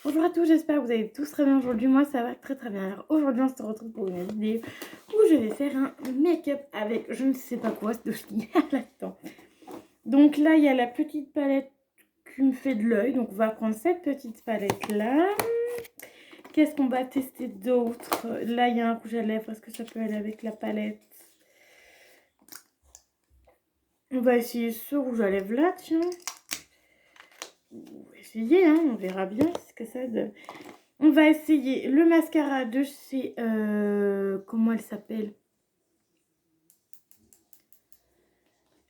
Bonjour à tous, j'espère que vous allez tous très bien aujourd'hui. Moi ça va très bien. Alors aujourd'hui on se retrouve pour une vidéo où je vais faire un make-up avec je ne sais pas quoi, de ce qu'il y a là-dedans. Donc là il y a la petite palette qui me fait de l'œil. Donc on va prendre cette petite palette là. Qu'est-ce qu'on va tester d'autre? Là il y a un rouge à lèvres, est-ce que ça peut aller avec la palette? On va essayer ce rouge à lèvres là, tiens. On va essayer, hein, on verra bien ce que ça donne. On va essayer le mascara de chez... comment elle s'appelle?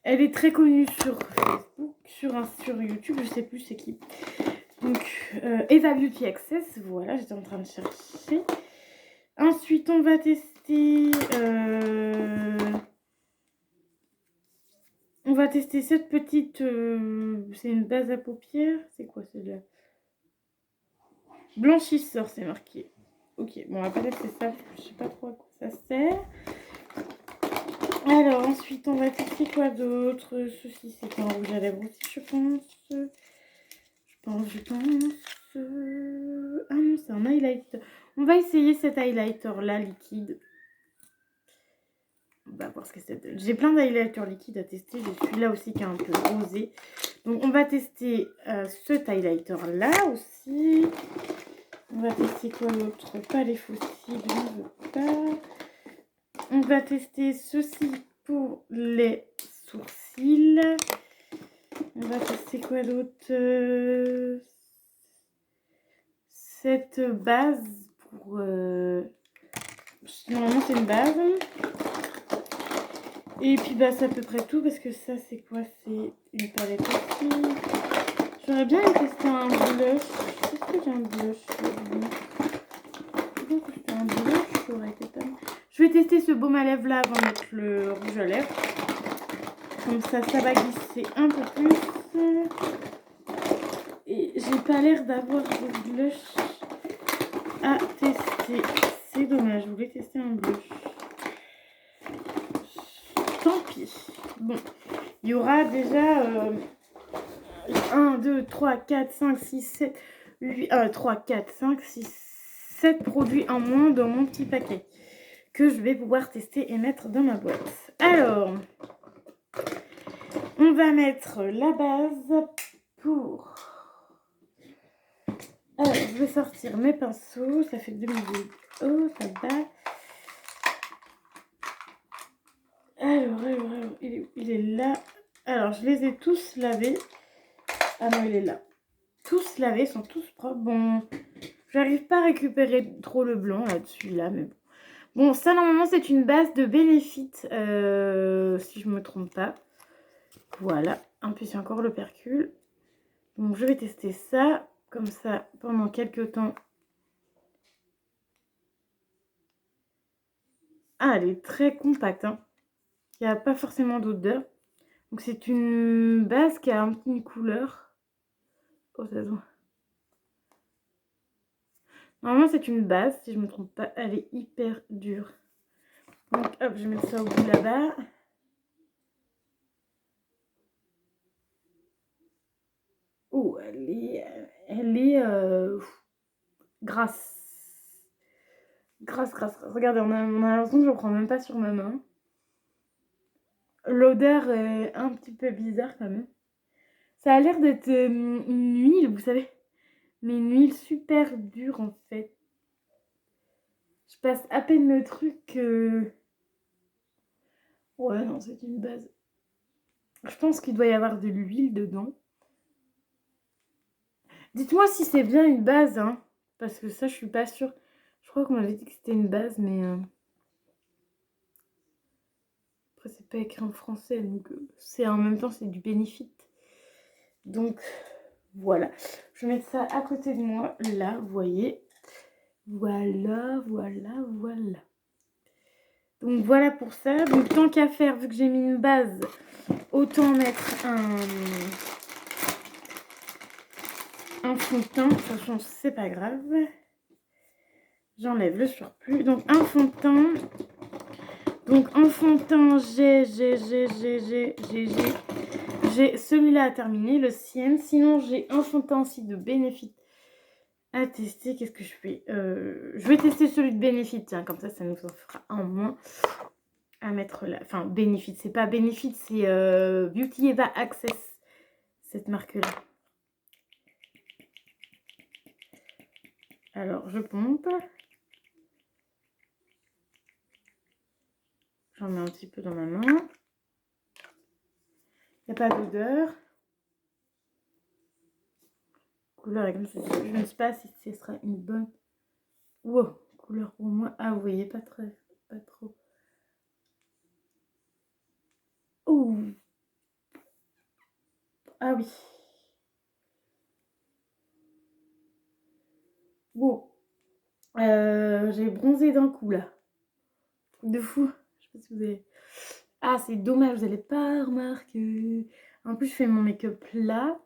Elle est très connue sur Facebook, sur YouTube, je sais plus c'est qui. Donc, Eva Beauty Access, voilà, j'étais en train de chercher. Ensuite, on va tester... on va tester cette petite... c'est une base à paupières. C'est quoi celle-là? Blanchisseur, c'est marqué. Ok, bon, la palette, c'est ça. Je sais pas trop à quoi ça sert. Alors, ensuite, on va tester quoi d'autre? Ceci, c'est un rouge à lèvres aussi, je pense. Ah non, c'est un highlighter. On va essayer cet highlighter-là, liquide. On va voir ce que ça donne. J'ai plein d'highlighters liquides à tester. J'ai celui-là aussi qui est un peu rosé. Donc, on va tester cet highlighter-là aussi. On va tester quoi d'autre? Pas les fossiles, je ne veux pas. On va tester ceci pour les sourcils. On va tester quoi d'autre? Cette base pour... normalement c'est une base. Et puis bah c'est à peu près tout parce que ça c'est quoi? C'est une palette aussi. J'aurais bien aimé tester un blush. Est-ce que j'ai un blush? Un blush, ça aurait été pas mal. Je vais tester ce baume à lèvres là avant de mettre le rouge à lèvres. Comme ça va glisser un peu plus. Et j'ai pas l'air d'avoir de blush à tester. C'est dommage, je voulais tester un blush. Tant pis. Bon, il y aura déjà 1, 2, 3, 4, 5, 6, 7, 8, 3, 4, 5, 6, 7 produits en moins dans mon petit paquet que je vais pouvoir tester et mettre dans ma boîte. Alors, on va mettre la base pour... Alors, je vais sortir mes pinceaux. Ça fait 2 minutes. Oh, ça va. Alors, il est là. Alors, je les ai tous lavés. Ah non, il est là. Tous lavés, sont tous propres. Bon, j'arrive pas à récupérer trop le blanc là-dessus, là, mais bon. Bon, ça, normalement, c'est une base de Benefit, si je me trompe pas. Voilà. En plus, il y a encore le percule. Donc, je vais tester ça, comme ça, pendant quelques temps. Ah, elle est très compacte, hein. Il n'y a pas forcément d'odeur. Donc, c'est une base qui a un peu une couleur. Oh, ça se voit. Normalement, c'est une base, si je ne me trompe pas. Elle est hyper dure. Donc, hop, je vais mettre ça au bout là-bas. Oh, elle est grasse. Grasse. Regardez, on a l'impression que je ne prends même pas sur ma main. L'odeur est un petit peu bizarre quand même. Ça a l'air d'être une huile, vous savez. Mais une huile super dure en fait. Je passe à peine le truc. Ouais, non, c'est une base. Je pense qu'il doit y avoir de l'huile dedans. Dites-moi si c'est bien une base, hein. Parce que ça, je suis pas sûre. Je crois qu'on m'avait dit que c'était une base, mais... Après, c'est pas écrit en français, donc c'est en même temps, c'est du Benefit. Donc, voilà. Je vais mettre ça à côté de moi, là, vous voyez. Voilà. Donc, voilà pour ça. Donc, tant qu'à faire, vu que j'ai mis une base, autant mettre un fond de teint. De toute façon, c'est pas grave. J'enlève le surplus. Donc, un fond de teint. Donc, en fond de teint, j'ai celui-là à terminer, le Sienne. Sinon, j'ai un fond de teint aussi de Benefit à tester. Qu'est-ce que je fais? Je vais tester celui de Benefit, tiens, comme ça nous en fera un moins à mettre là. Enfin, Benefit, c'est pas Benefit, c'est Beauty Eva Access, cette marque-là. Alors, je pompe. J'en mets un petit peu dans ma main. Il n'y a pas d'odeur. Couleur, comme ça, je ne sais pas si ce sera une bonne. Wow, couleur pour moi. Ah, vous voyez, pas trop. Oh. Ah oui. Wow. J'ai bronzé d'un coup là. Truc de fou. Je sais pas si vous avez. Ah, c'est dommage, vous n'allez pas remarquer. En plus, je fais mon make-up là.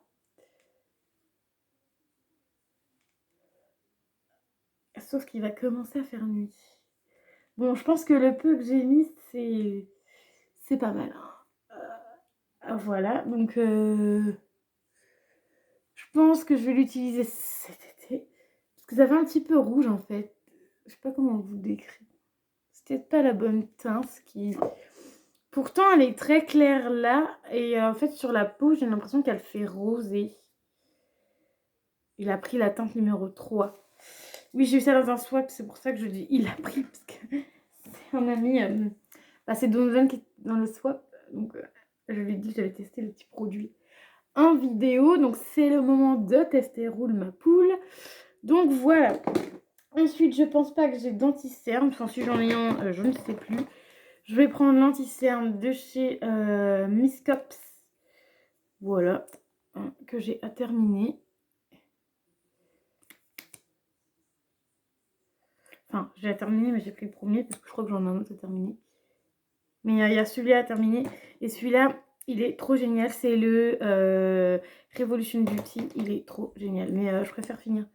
Sauf qu'il va commencer à faire nuit. Bon, je pense que le peu que j'ai mis, c'est pas mal. Voilà, donc je pense que je vais l'utiliser cet été. Parce que ça fait un petit peu rouge en fait. Je sais pas comment vous décrire. C'est peut-être pas la bonne teinte qui. Pourtant, elle est très claire là. Et en fait, sur la peau, j'ai l'impression qu'elle fait rosé. Il a pris la teinte numéro 3. Oui, j'ai eu ça dans un swap, c'est pour ça que je dis il a pris. Parce que c'est un ami. C'est Donovan qui est dans le swap. Donc, je lui ai dit que j'avais testé le petit produit en vidéo. Donc, c'est le moment de tester Roule ma poule. Donc, voilà. Ensuite, je pense pas que j'ai d'anti-cerne. Enfin, si j'en ai un, je ne sais plus. Je vais prendre l'anti-cerne de chez Miss Cops. Voilà. Que j'ai à terminer. Enfin, j'ai à terminer, mais j'ai pris le premier parce que je crois que j'en ai un autre à terminer. Mais il y a celui-là à terminer. Et celui-là, il est trop génial. C'est le Revolution Beauty. Il est trop génial. Mais je préfère finir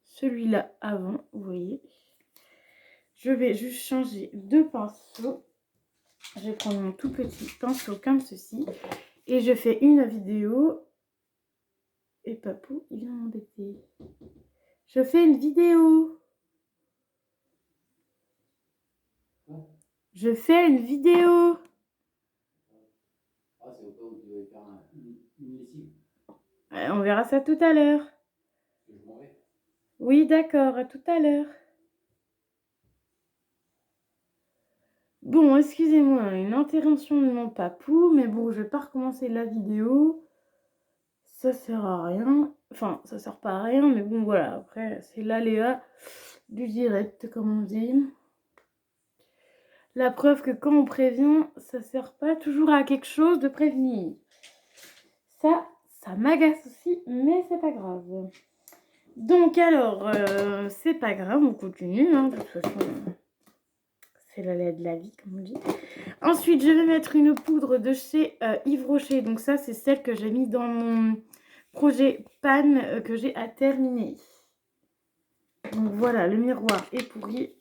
celui-là avant. Vous voyez. Je vais juste changer de pinceau. Je vais prendre mon tout petit pinceau comme ceci. Et je fais une vidéo. Et Papou, il vient m'embêter. Je fais une vidéo. Je fais une vidéo. Ah, c'est au cas où tu devais faire une lessive. On verra ça tout à l'heure. Je m'en vais. Oui, d'accord, à tout à l'heure. Bon, excusez-moi, une interruption de mon papou, mais bon, je vais pas recommencer la vidéo. Ça sert à rien. Enfin, ça sert pas à rien, mais bon, voilà. Après, c'est l'aléa du direct, comme on dit. La preuve que quand on prévient, ça sert pas toujours à quelque chose de prévenir. Ça m'agace aussi, mais c'est pas grave. Donc alors, c'est pas grave, on continue, hein, de toute façon, c'est l'aléa de la vie, comme on dit. Ensuite, je vais mettre une poudre de chez Yves Rocher. Donc ça, c'est celle que j'ai mis dans mon projet pan que j'ai à terminer. Donc voilà, le miroir est pourri,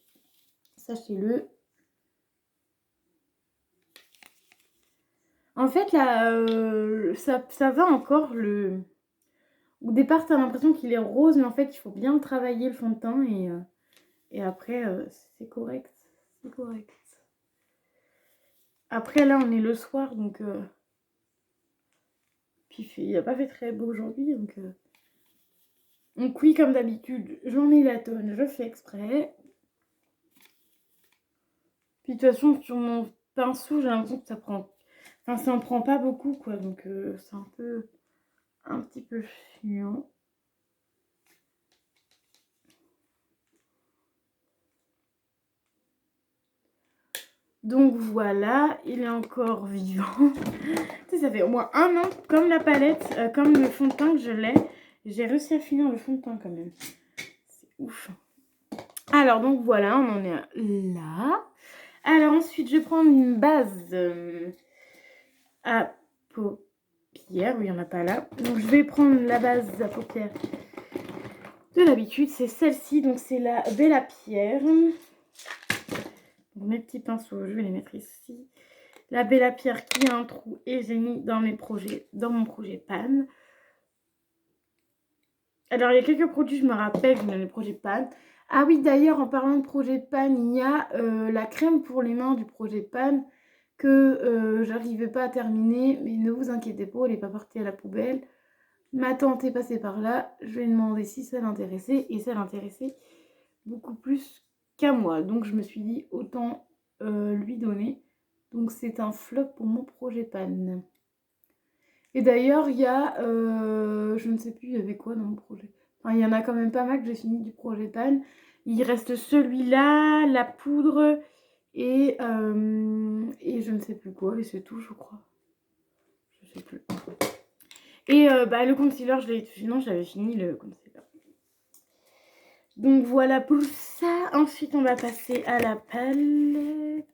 sachez-le. En fait, là, ça va encore. Au départ, tu as l'impression qu'il est rose, mais en fait, il faut bien travailler le fond de teint et après, c'est correct. C'est correct. Après, là, on est le soir, donc... Puis, il n'a pas fait très beau aujourd'hui, donc... Donc oui, comme d'habitude, j'en mets la tonne, je fais exprès. Puis de toute façon, sur mon pinceau, j'ai l'impression que ça prend... Enfin, ça en prend pas beaucoup, quoi. Donc c'est un petit peu chiant. Donc voilà, il est encore vivant. Tu sais, ça fait au moins un an, comme la palette, comme le fond de teint que je l'ai. J'ai réussi à finir le fond de teint quand même. C'est ouf. Alors donc voilà, on en est là. Alors ensuite, je vais prendre une base à paupières. Oui, il n'y en a pas là. Donc je vais prendre la base à paupières de l'habitude. C'est celle-ci. Donc c'est la Bella Pierre. Mes petits pinceaux, je vais les mettre ici. La Bella Pierre qui a un trou et j'ai mis dans mon projet pan. Alors, il y a quelques produits, je me rappelle, je le projet Pan. Ah oui, d'ailleurs, en parlant de projet Pan, il y a la crème pour les mains du projet Pan que j'arrivais pas à terminer. Mais ne vous inquiétez pas, elle n'est pas partie à la poubelle. Ma tante est passée par là. Je lui ai demandé si ça l'intéressait. Et ça l'intéressait beaucoup plus qu'à moi. Donc, je me suis dit, autant lui donner. Donc, c'est un flop pour mon projet Pan. Et d'ailleurs, il y a, je ne sais plus, il y avait quoi dans mon projet. Enfin, il y en a quand même pas mal que j'ai fini du projet Pan. Il reste celui-là, la poudre et je ne sais plus quoi. Et c'est tout, je crois. Je sais plus. Et le concealer, j'avais fini le concealer. Donc voilà pour ça. Ensuite, on va passer à la palette.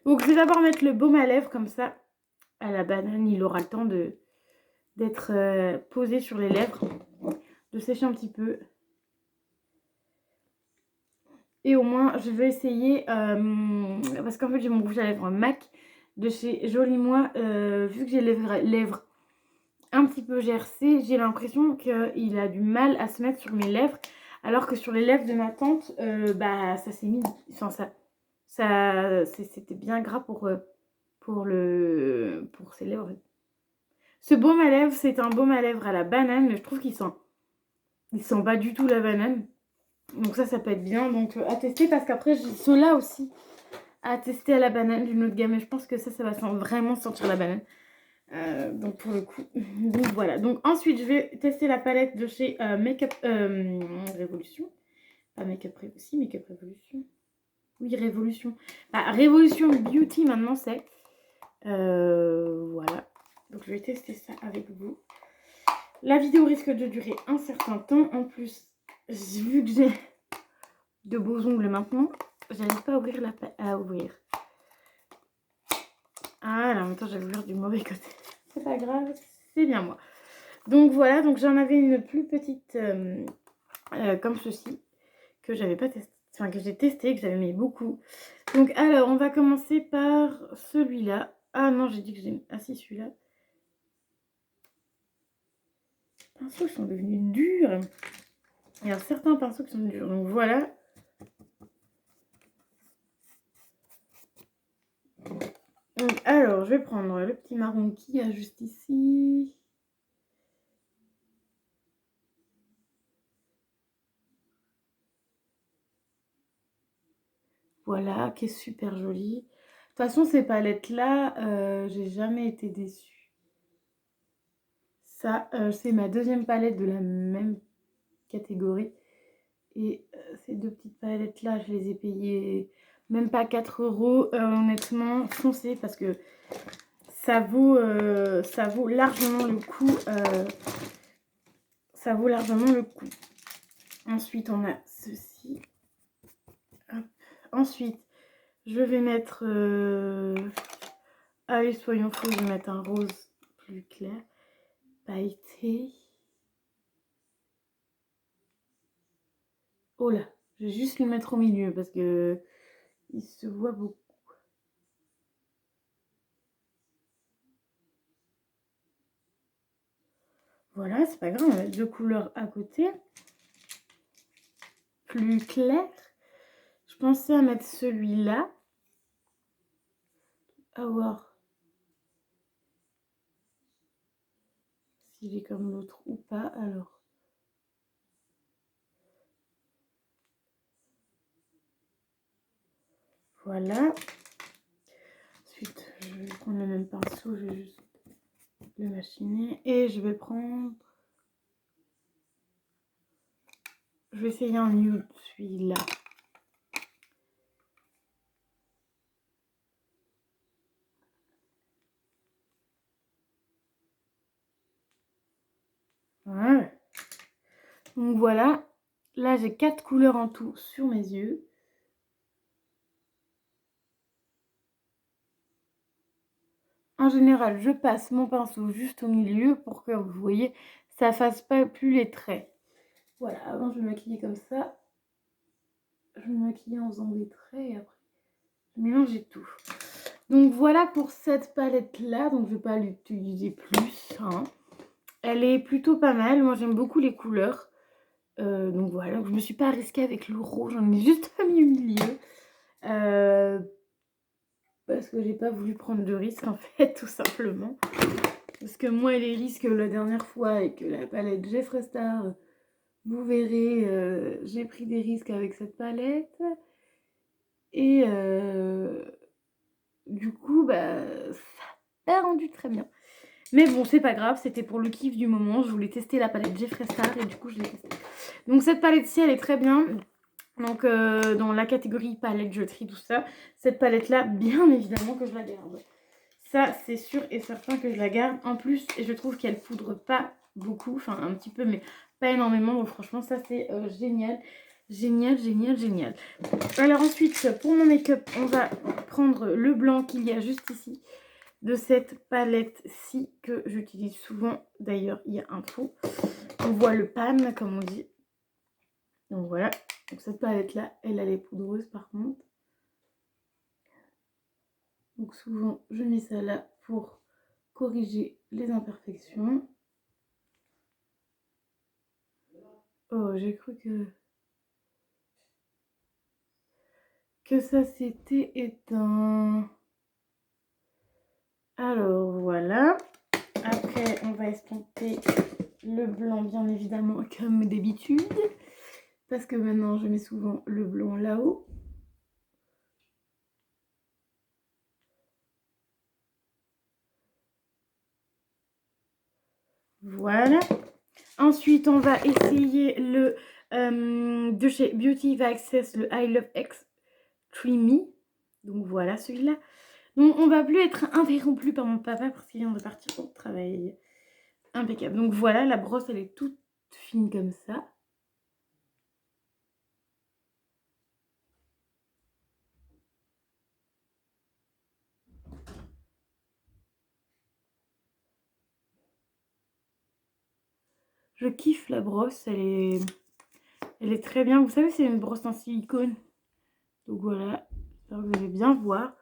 Donc je vais d'abord mettre le baume à lèvres comme ça. À la banane, il aura le temps d'être posé sur les lèvres, de sécher un petit peu. Et au moins, je vais essayer, parce qu'en fait, j'ai mon rouge à lèvres MAC de chez Joli Moi. Vu que j'ai les lèvres un petit peu gercées, j'ai l'impression qu'il a du mal à se mettre sur mes lèvres. Alors que sur les lèvres de ma tante, ça s'est mis... Enfin, c'était bien gras pour ses lèvres. Ce baume à lèvres, c'est un baume à lèvres à la banane, mais je trouve qu'il sent pas du tout la banane. Donc ça peut être bien. Donc à tester, parce qu'après j'ai ceux-là aussi à tester à la banane d'une autre gamme. Et je pense que ça va vraiment sentir la banane. Donc pour le coup. Donc voilà. Donc ensuite je vais tester la palette de chez Make-up Révolution. Pas Make-up Révolution, Make-up Révolution. Oui, Révolution. Révolution Beauty maintenant c'est. Voilà. Donc je vais tester ça avec vous. La vidéo risque de durer un certain temps. En plus, vu que j'ai de beaux ongles maintenant, j'arrive pas à ouvrir ouvrir. Ah là, en même temps, j'avais ouvert du mauvais côté. C'est pas grave, c'est bien moi. Donc voilà, donc j'en avais une plus petite comme ceci, que j'avais pas testé, enfin que j'ai testé, que j'avais mis beaucoup. Donc alors, on va commencer par celui-là. Ah non, j'ai dit que j'ai... Ah si, celui-là. Les pinceaux sont devenus durs. Il y a certains pinceaux qui sont durs. Donc voilà. Donc, alors, je vais prendre le petit marron qui a juste ici. Voilà, qui est super jolie. De toute façon, ces palettes-là, j'ai jamais été déçue. Ça, c'est ma deuxième palette de la même catégorie. Et ces deux petites palettes-là, je les ai payées même pas 4 €. Honnêtement, foncez parce que ça vaut largement le coup. Ça vaut largement le coup. Ensuite, on a ceci. Hop. Ensuite, je vais mettre... Allez, soyons fous, je vais mettre un rose plus clair. Pailleté. Oh là, je vais juste le mettre au milieu parce que il se voit beaucoup. Voilà, c'est pas grave, on va mettre deux couleurs à côté. Plus clair. Je pensais à mettre celui-là. À voir s'il est comme l'autre ou pas. Alors. Voilà. Ensuite, je vais prendre le même pinceau, je vais juste le machiner. Et je vais prendre... Je vais essayer un nude, celui-là. Voilà. Donc voilà. Là, j'ai 4 couleurs en tout sur mes yeux. En général, je passe mon pinceau juste au milieu pour que vous voyez, ça fasse pas plus les traits. Voilà, avant je me maquillais comme ça. Je me maquillais en faisant des traits et après je mélangeais tout. Donc voilà pour cette palette là, donc je vais pas l'utiliser plus. Hein. Elle est plutôt pas mal. Moi, j'aime beaucoup les couleurs. Donc voilà, je me suis pas risquée avec le rouge. J'en ai juste mis au milieu. Parce que j'ai pas voulu prendre de risque, en fait, tout simplement. Parce que moi, les risques la dernière fois avec la palette Jeffree Star, vous verrez, j'ai pris des risques avec cette palette. Et du coup, bah, ça n'a pas rendu très bien. Mais bon, c'est pas grave, c'était pour le kiff du moment. Je voulais tester la palette Jeffree Star et du coup, je l'ai testée. Donc cette palette-ci, elle est très bien. Donc dans la catégorie palette, je trie tout ça. Cette palette-là, bien évidemment que je la garde. Ça, c'est sûr et certain que je la garde. En plus, je trouve qu'elle poudre pas beaucoup. Enfin, un petit peu, mais pas énormément. Donc franchement, ça, c'est génial. Génial, génial, génial. Alors ensuite, pour mon make-up, on va prendre le blanc qu'il y a juste ici. De cette palette-ci que j'utilise souvent. D'ailleurs, il y a un trou. On voit le pan, comme on dit. Donc voilà. Donc cette palette-là, elle est poudreuse par contre. Donc souvent, je mets ça là pour corriger les imperfections. Oh, j'ai cru que ça s'était éteint. Alors voilà. Après, on va estomper le blanc, bien évidemment, comme d'habitude. Parce que maintenant, je mets souvent le blanc là-haut. Voilà. Ensuite, on va essayer le de chez Beauty Access, le I Love Extreme. Donc voilà celui-là. Donc on va plus être interrompu par mon papa parce qu'il vient de partir au travail. Impeccable. Donc voilà, la brosse elle est toute fine comme ça. Je kiffe la brosse, elle est très bien. Vous savez, c'est une brosse en silicone. Donc voilà, j'espère que vous allez bien voir.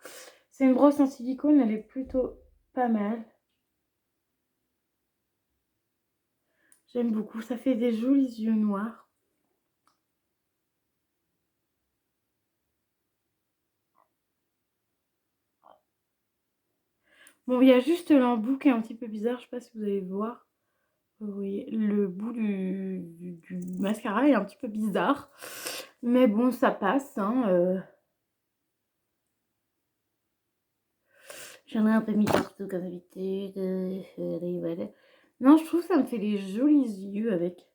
C'est une brosse en silicone, elle est plutôt pas mal. J'aime beaucoup, ça fait des jolis yeux noirs. Bon, il y a juste l'embout qui est un petit peu bizarre, je sais pas si vous allez voir. Vous voyez, le bout du mascara est un petit peu bizarre. Mais bon, ça passe, hein. J'en ai un peu mis partout comme d'habitude. Voilà. Non, je trouve que ça me fait des jolis yeux avec.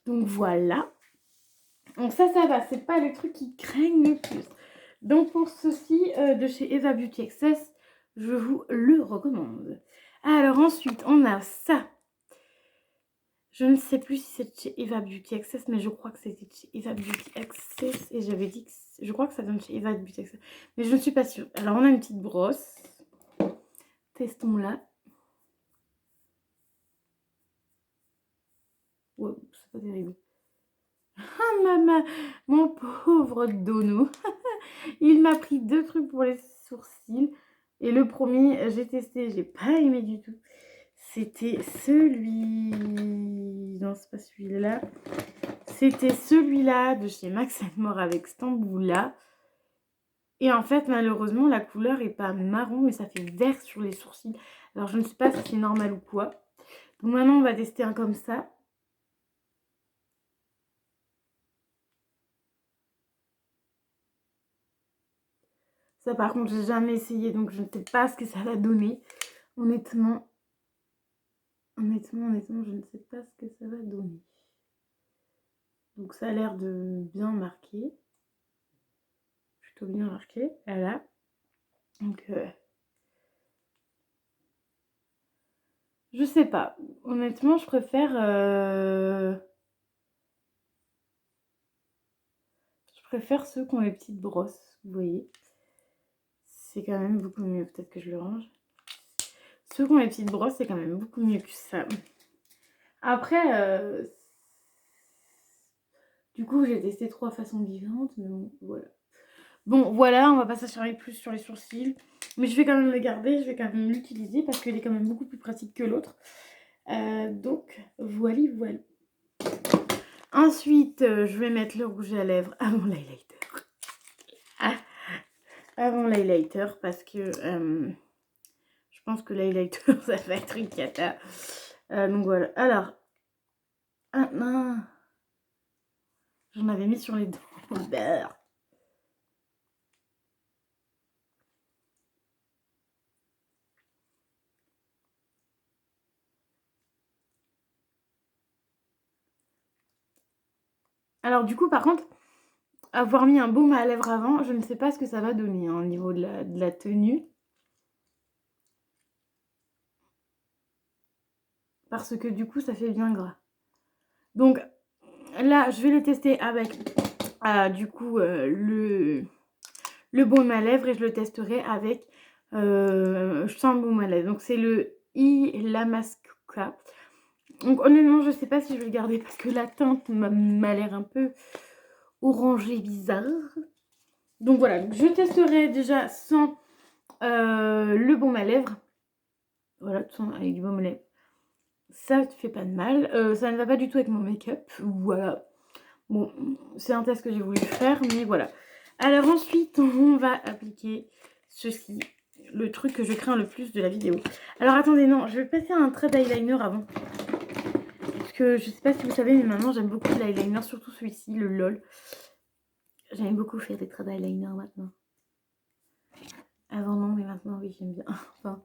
Donc voilà. Donc ça va. C'est pas le truc qui craigne le plus. Donc pour ceci de chez Eva Beauty Access, je vous le recommande. Alors ensuite, on a ça. Je ne sais plus si c'est chez Eva Beauty Access, mais je crois que c'était chez Eva Beauty Access. Et j'avais dit que je crois que ça donne chez Eva Beauty Access. Mais je ne suis pas sûre. Alors on a une petite brosse. Testons-la. Ouais, c'est pas terrible. Ah maman, mon pauvre Dono. Il m'a pris 2 trucs pour les sourcils. Et le premier, j'ai testé, j'ai pas aimé du tout. C'était celui... Non, c'est pas celui-là. C'était celui-là de chez Max More avec cet embout-là. Et en fait, malheureusement, la couleur est pas marron, mais ça fait vert sur les sourcils. Alors, je ne sais pas si c'est normal ou quoi. Donc maintenant, on va tester un comme ça. Ça, par contre, j'ai jamais essayé, donc je ne sais pas ce que ça va donner. Honnêtement, je ne sais pas ce que ça va donner. Donc ça a l'air de bien marquer. Plutôt bien marqué, voilà. Donc, je sais pas. Honnêtement, je préfère... Je préfère ceux qui ont les petites brosses, vous voyez. C'est quand même beaucoup mieux. Peut-être que je le range. Ceux qui ont les petites brosses, c'est quand même beaucoup mieux que ça. Après, du coup, j'ai testé 3 façons différentes, mais bon, voilà. Bon, voilà, on va pas s'acharner plus sur les sourcils. Mais je vais quand même le garder, je vais quand même l'utiliser parce qu'il est quand même beaucoup plus pratique que l'autre. Donc, voilà, voilà. Ensuite, je vais mettre le rouge à lèvres avant l'highlighter. Avant l'highlighter parce que je pense que l'highlighter, ça va être une cata. Donc voilà. Alors, non. J'en avais mis sur les dents. Beurre. Alors du coup, par contre, avoir mis un baume à lèvres avant, je ne sais pas ce que ça va donner au niveau de la tenue. Parce que du coup, ça fait bien gras. Donc là, je vais le tester avec du coup le baume à lèvres et je le testerai avec sans baume à lèvres. Donc c'est le Illamasqua. Donc honnêtement, je sais pas si je vais le garder parce que la teinte m'a l'air un peu orangé bizarre. Donc voilà, je testerai déjà sans le baume à lèvres. Voilà, avec du baume à lèvres. Ça ne fait pas de mal. Ça ne va pas du tout avec mon make-up. Voilà. Bon, c'est un test que j'ai voulu faire, mais voilà. Alors ensuite, on va appliquer ceci. Le truc que je crains le plus de la vidéo. Alors attendez, non, je vais passer un trait d'eyeliner avant. Parce que je sais pas si vous savez, mais maintenant j'aime beaucoup l'eyeliner, surtout celui-ci, le LOL. J'aime beaucoup faire des traits d'eyeliner maintenant. Avant non, mais maintenant oui, j'aime bien. Enfin,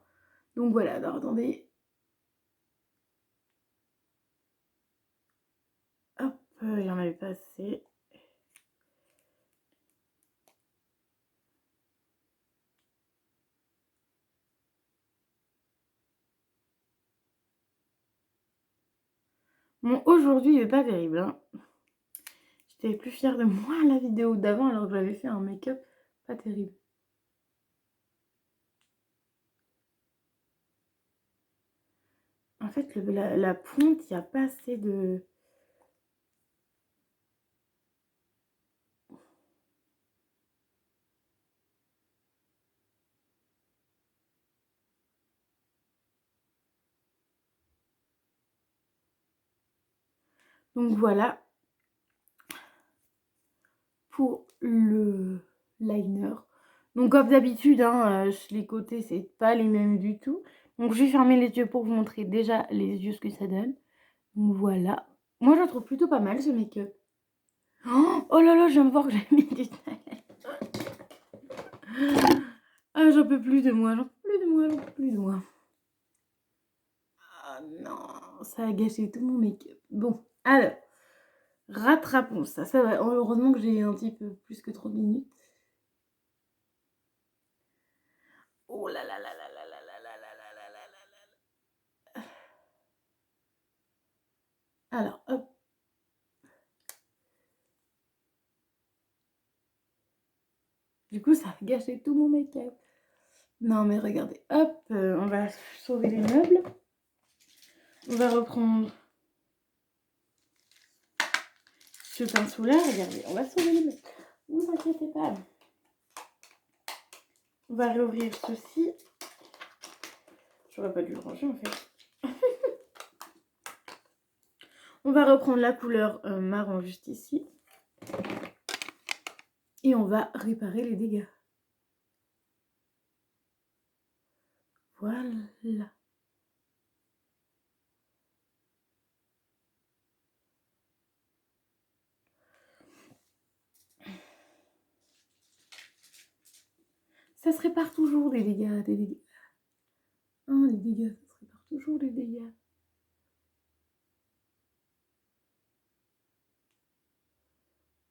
donc voilà, alors attendez. Hop, il y en avait pas assez. Bon, aujourd'hui, il n'est pas terrible. Hein. J'étais plus fière de moi la vidéo d'avant alors que j'avais fait un make-up pas terrible. En fait, la pointe, il n'y a pas assez de... Donc voilà pour le liner. Donc comme d'habitude, hein, les côtés, c'est pas les mêmes du tout. Donc je vais fermer les yeux pour vous montrer déjà les yeux ce que ça donne. Donc voilà. Moi, je le trouve plutôt pas mal ce make-up. Oh là là, je viens de voir que j'ai mis du Ah, j'en peux plus de moi, j'en peux plus de moi, j'en peux plus de moi. Ah non, ça a gâché tout mon make-up. Bon, alors, rattrapons ça. Ça va, heureusement que j'ai un petit peu plus que 30 minutes. Oh là là là là là là là là là là là là là. Alors, hop. Du coup, ça a gâché tout mon make-up. Non, mais regardez, hop, on va sauver les meubles. On va reprendre ce pinceau-là. Regardez, on va sauver les meubles. Ne vous inquiétez pas. On va réouvrir ceci. J'aurais pas dû le ranger en fait. On va reprendre la couleur marron juste ici. Et on va réparer les dégâts. Voilà. Ça se répare toujours des dégâts, des dégâts. Hein, les dégâts, ça se répare toujours des dégâts.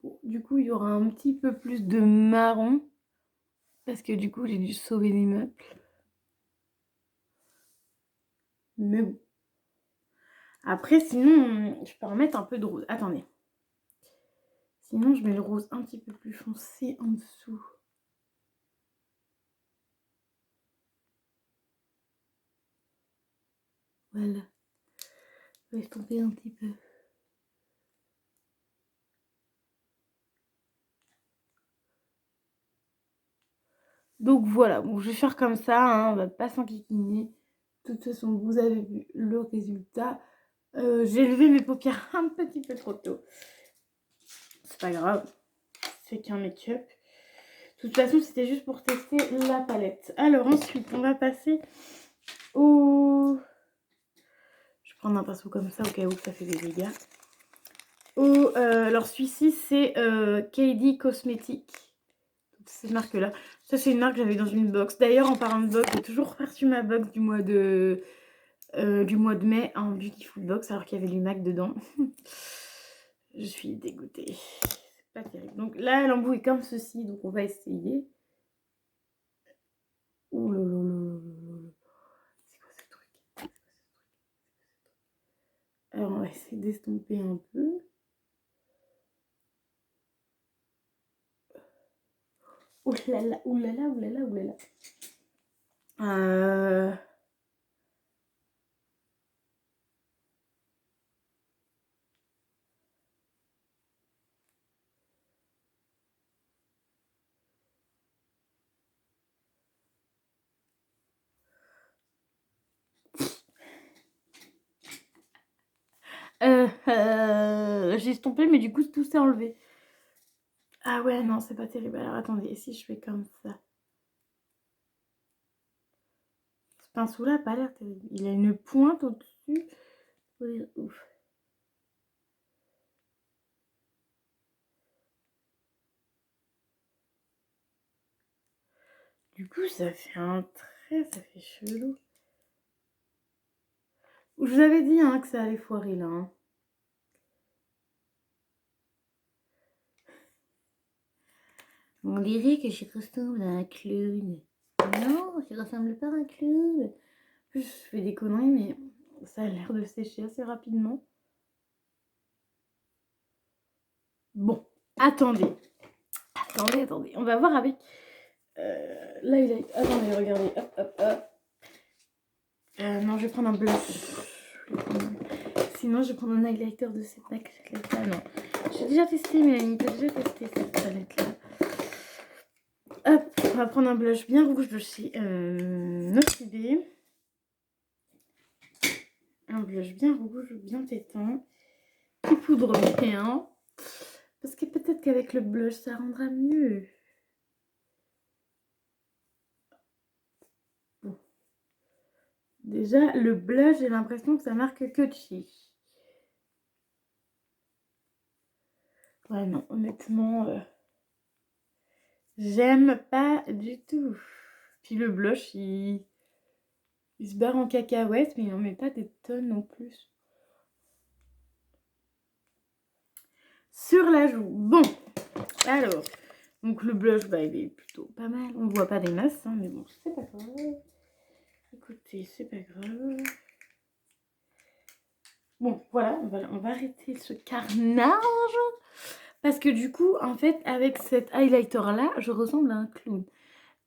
Bon, du coup, il y aura un petit peu plus de marron. Parce que du coup, j'ai dû sauver les meubles. Mais bon. Après, sinon, je peux remettre un peu de rose. Attendez. Sinon, je mets le rose un petit peu plus foncé en dessous. Voilà. Je vais estomper un petit peu. Donc voilà, bon, je vais faire comme ça, hein, on va pas s'enquiquiner. De toute façon, vous avez vu le résultat. J'ai levé mes paupières un petit peu trop tôt. C'est pas grave, c'est qu'un make-up. De toute façon, c'était juste pour tester la palette. Alors ensuite, on va passer au... Je vais prendre un pinceau comme ça au cas où ça fait des dégâts. Alors celui-ci, c'est KD Cosmetics. Cette marque-là. Ça, c'est une marque que j'avais dans une box. D'ailleurs, en parlant de box, j'ai toujours reçu ma box du mois de mai en Beautiful Box, alors qu'il y avait du MAC dedans. Je suis dégoûtée. C'est pas terrible. Donc là, l'embout est comme ceci, donc on va essayer. Ouh là là là là là. C'est quoi ce truc? Alors, on va essayer d'estomper un peu. Ouh là là, ouh là là, ouh là là, ouh là là. J'ai estompé, mais du coup, tout s'est enlevé. Ah ouais, non, c'est pas terrible. Alors, attendez, et si je fais comme ça? Ce pinceau-là n'a pas l'air terrible. Il a une pointe au-dessus. Ouf. Du coup, ça fait un trait, ça fait chelou. Je vous avais dit hein, que ça allait foirer là. Hein. On dirait que je ressemble à un clown. Non, je ressemble pas à un clown. En plus, je fais des conneries, mais ça a l'air de sécher assez rapidement. Bon, attendez. Attendez. On va voir avec l'highlight. Attendez, regardez. Hop, hop, hop. Non, je vais prendre un blush. Sinon, je vais prendre un highlighter de cette palette-là. Non. J'ai déjà testé, Mélanie. T'as déjà testé cette palette-là. Hop, on va prendre un blush bien rouge de chez Nocibé. Un blush bien rouge, bien pétant. Qui poudre bien. Parce que peut-être qu'avec le blush, ça rendra mieux. Bon. Déjà, le blush, j'ai l'impression que ça marque que chi. Ouais, non, honnêtement, j'aime pas du tout. Puis le blush, il se barre en cacahuète, mais il n'en met pas des tonnes non plus. Sur la joue. Bon, alors, donc le blush, bah, il est plutôt pas mal. On voit pas des masses, hein, mais bon, c'est pas grave. Écoutez, c'est pas grave. Bon, voilà, on va arrêter ce carnage. Parce que du coup, en fait, avec cet highlighter-là, je ressemble à un clown.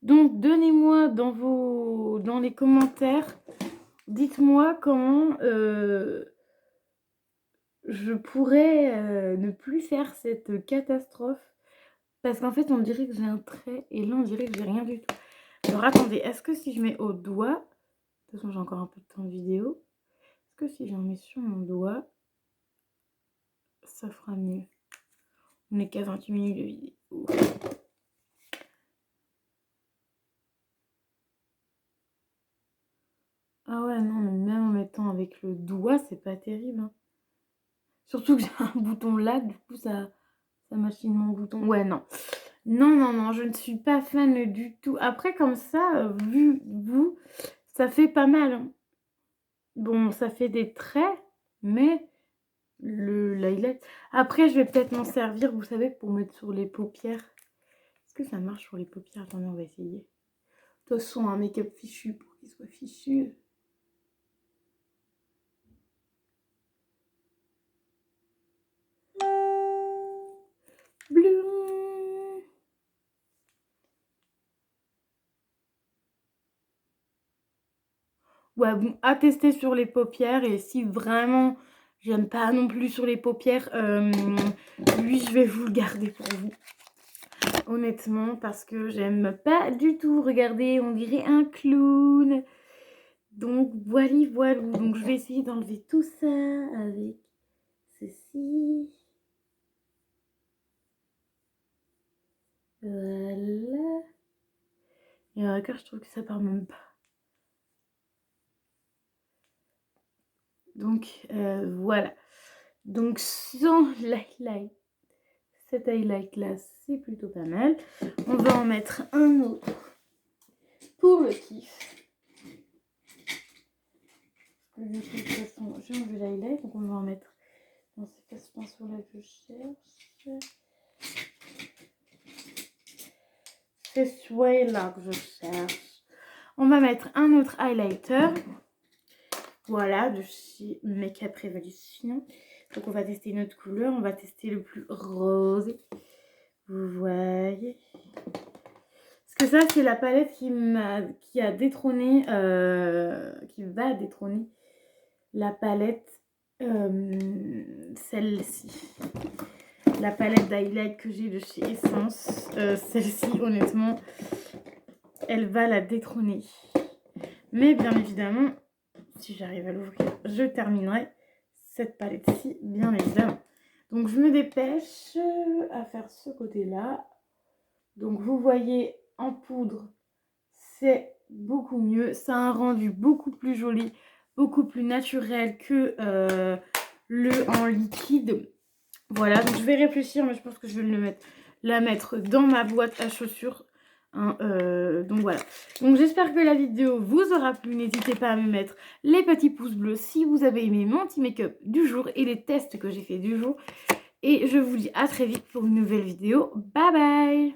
Donc, donnez-moi dans les commentaires, dites-moi comment je pourrais ne plus faire cette catastrophe. Parce qu'en fait, on dirait que j'ai un trait et là, on dirait que j'ai rien du tout. Alors, attendez, est-ce que si je mets au doigt... De toute façon, j'ai encore un peu de temps de vidéo. Est-ce que si j'en mets sur mon doigt, ça fera mieux? On est qu'à 28 minutes de vidéo. Ah ouais, non, mais même en mettant avec le doigt, c'est pas terrible. Hein. Surtout que j'ai un bouton là, du coup, ça machine mon bouton. Ouais, non. Non, je ne suis pas fan du tout. Après, comme ça, vu vous, ça fait pas mal. Hein. Bon, ça fait des traits, mais l'highlight... Après, je vais peut-être m'en servir, vous savez, pour mettre sur les paupières. Est-ce que ça marche sur les paupières? Attendez, on va essayer. De toute façon, un make-up fichu pour qu'il soit fichu. Bleu. Ouais, bon, à tester sur les paupières. Et si vraiment j'aime pas non plus sur les paupières, lui, je vais vous le garder pour vous. honnêtement, parce que j'aime pas du tout. Regardez, on dirait un clown. Donc, voilà. Donc, je vais essayer d'enlever tout ça avec ceci. Voilà. Et encore, je trouve que ça part même pas. Donc, voilà. Donc, sans l'highlight, cet highlight-là, c'est plutôt pas mal. On va en mettre un autre pour le kiff. De toute façon, j'ai enlevé l'highlight, donc on va en mettre dans ces pinceaux-là que je cherche. C'est celui-là que je cherche. On va mettre un autre highlighter. Voilà, de chez Make-up Revolution. Donc on va tester une autre couleur. On va tester le plus rose. Vous voyez. Parce que ça, c'est la palette qui a détrôné, qui va détrôner la palette, celle-ci. La palette d'highlight que j'ai de chez Essence. Celle-ci, honnêtement, elle va la détrôner. Mais bien évidemment, si j'arrive à l'ouvrir, je terminerai cette palette-ci, bien évidemment. Donc, je me dépêche à faire ce côté-là. Donc, vous voyez, en poudre, c'est beaucoup mieux. Ça a un rendu beaucoup plus joli, beaucoup plus naturel que le en liquide. Voilà, donc je vais réfléchir, mais je pense que je vais la mettre dans ma boîte à chaussures. Hein, donc voilà. Donc j'espère que la vidéo vous aura plu. N'hésitez pas à me mettre les petits pouces bleus si vous avez aimé mon petit make-up du jour et les tests que j'ai fait du jour. Et je vous dis à très vite pour une nouvelle vidéo. Bye bye!